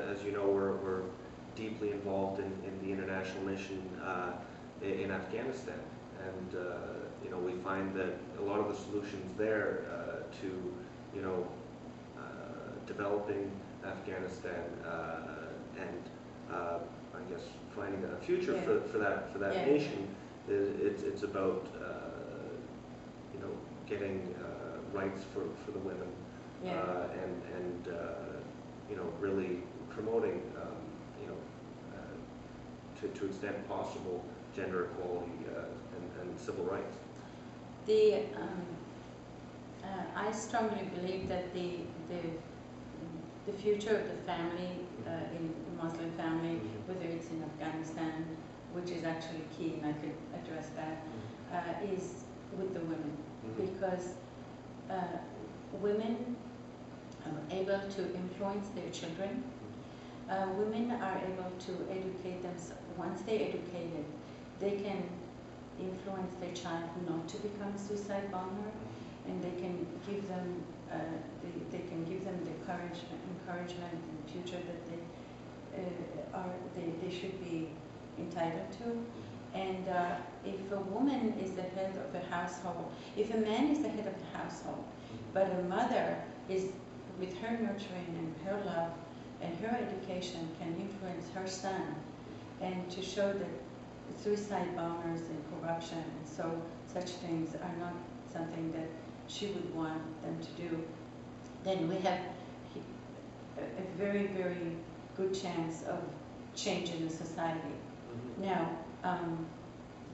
as you know, we're deeply involved in the international mission in Afghanistan, and you know, we find that a lot of the solutions there to, you know, developing Afghanistan and I guess finding a future for that nation, it's about you know, getting rights for the women, and you know, really promoting you know, to extent possible gender equality and civil rights. I strongly believe that the future of the family, in Muslim family, whether it's in Afghanistan, which is actually key, and I could address that, is with the women, because women are able to influence their children. Women are able to educate themselves. Once they're educated, they can influence their child not to become a suicide bomber, and they can give them the encouragement in the future that they should be entitled to. And if a woman is the head of the household, if a man is the head of the household, but a mother is, with her nurturing and her love and her education, can influence her son, and to show that suicide bombers and corruption and such things are not something that she would want them to do, then we have a very, very good chance of changing the society. Now,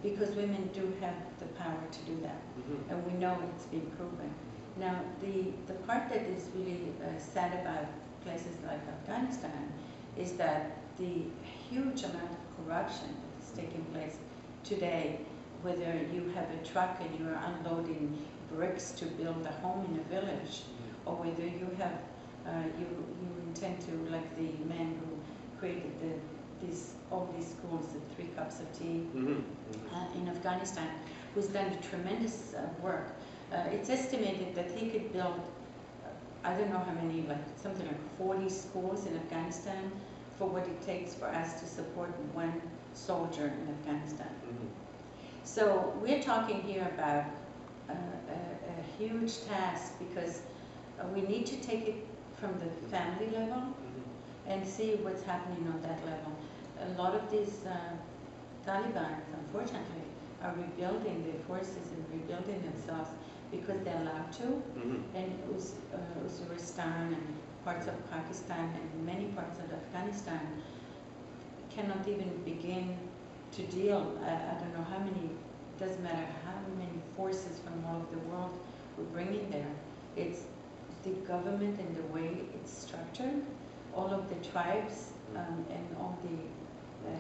because women do have the power to do that, and we know it's been proven. Now, the part that is really sad about places like Afghanistan is that the huge amount of corruption that is taking place today, whether you have a truck and you are unloading bricks to build a home in a village, or whether you have you intend to, like the man who created all these schools, the 3 cups of tea in Afghanistan, who's done tremendous work. It's estimated that he could build, I don't know how many, like something like 40 schools in Afghanistan for what it takes for us to support 1 soldier in Afghanistan. So we're talking here about a huge task, because we need to take it from the family level and see what's happening on that level. A lot of these Taliban, unfortunately, are rebuilding their forces and rebuilding themselves because they're allowed to. And Waziristan and parts of Pakistan and many parts of Afghanistan cannot even begin to deal. I don't know how many, it doesn't matter how many forces from all over the world we're bringing there. It's the government and the way it's structured, all of the tribes and all the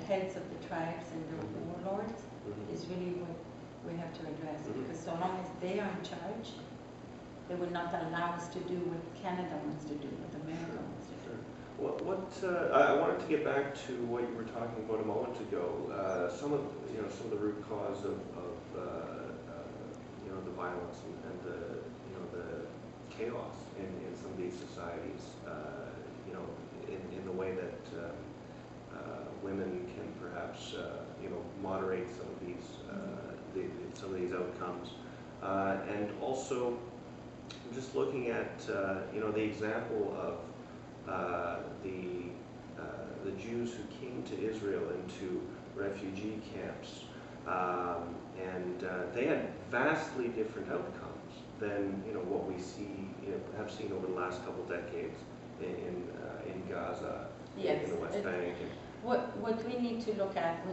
heads of the tribes and the warlords is really what we have to address, because so long as they are in charge, they will not allow us to do what Canada wants to do, what America wants to do. I wanted to get back to what you were talking about a moment ago. Some of the root cause of the violence and the chaos in some of these societies. In the way that women can perhaps moderate some of these outcomes, and also just looking at the example of the Jews who came to Israel into refugee camps, and they had vastly different outcomes than what we have seen over the last couple decades in Gaza, in the West Bank. What we need to look at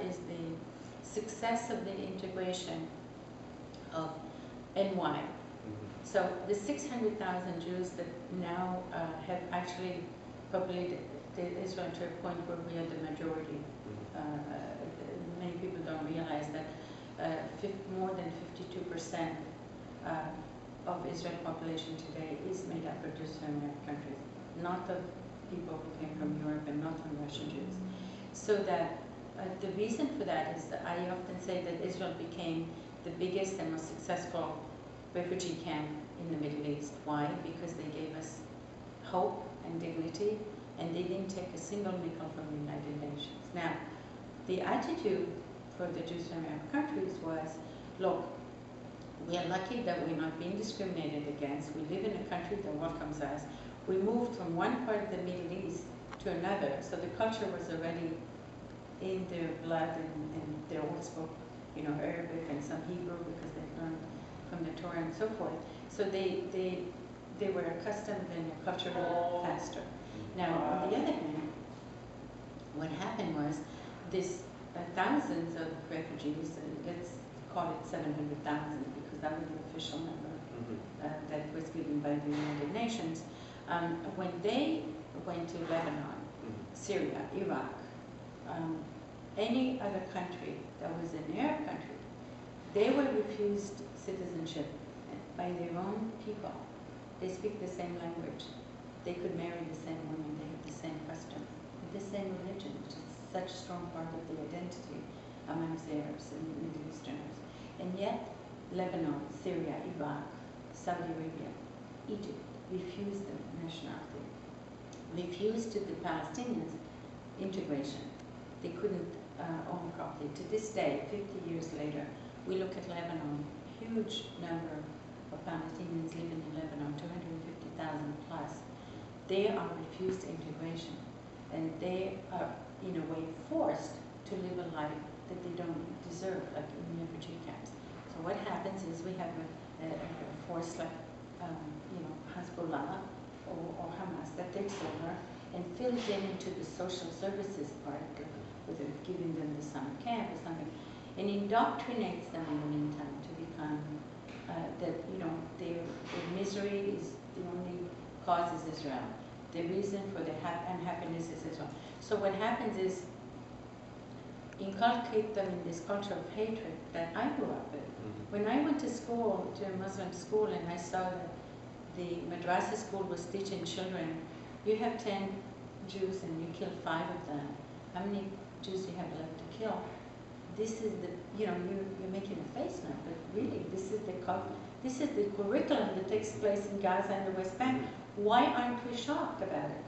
is the success of the integration of NY. So the 600,000 Jews that now have actually populated Israel to a point where we are the majority. Many people don't realize that more than 52% of Israel population today is made up of Jews from Arab countries, not of people who came from Europe and not from Russian Jews. So that the reason for that is that I often say that Israel became the biggest and most successful refugee camp in the Middle East. Why? Because they gave us hope and dignity and they didn't take a single nickel from the United Nations. Now, the attitude for the Jews from Arab countries was, look, we are lucky that we're not being discriminated against. We live in a country that welcomes us. We moved from one part of the Middle East to another, so the culture was already in their blood, and they all spoke, you know, Arabic and some Hebrew because they learned from the Torah and so forth. So they were accustomed and culturally faster. Now, on the other hand, what happened was this thousands of refugees, let's call it 700,000 because that was the official number that was given by the United Nations. When they went to Lebanon, Syria, Iraq, any other country that was an Arab country, they were refused citizenship by their own people. They speak the same language. They could marry the same women. They have the same custom, the same religion, which is such a strong part of the identity amongst Arabs and Middle Easterners. And yet, Lebanon, Syria, Iraq, Saudi Arabia, Egypt refused them nationality, refused to the Palestinians integration. They couldn't own property. To this day, 50 years later, we look at Lebanon, huge number of Palestinians living in Lebanon, 250,000 plus. They are refused integration, and they are, in a way, forced to live a life that they don't deserve, like in refugee camps. So what happens is we have a force like, Hezbollah or Hamas that takes over and fills in into the social services part, whether giving them the summer camp or something, and indoctrinates them in the meantime to become their misery is the only cause is Israel. The reason for their unhappiness is Israel. So what happens is inculcate them in this culture of hatred that I grew up with. When I went to school, to a Muslim school, and I saw that the madrasa school was teaching children, you have 10 Jews and you kill 5 of them. How many Jews do you have left to kill? This is the, you're making a face now, but really, this is the curriculum that takes place in Gaza and the West Bank. Why aren't we shocked about it?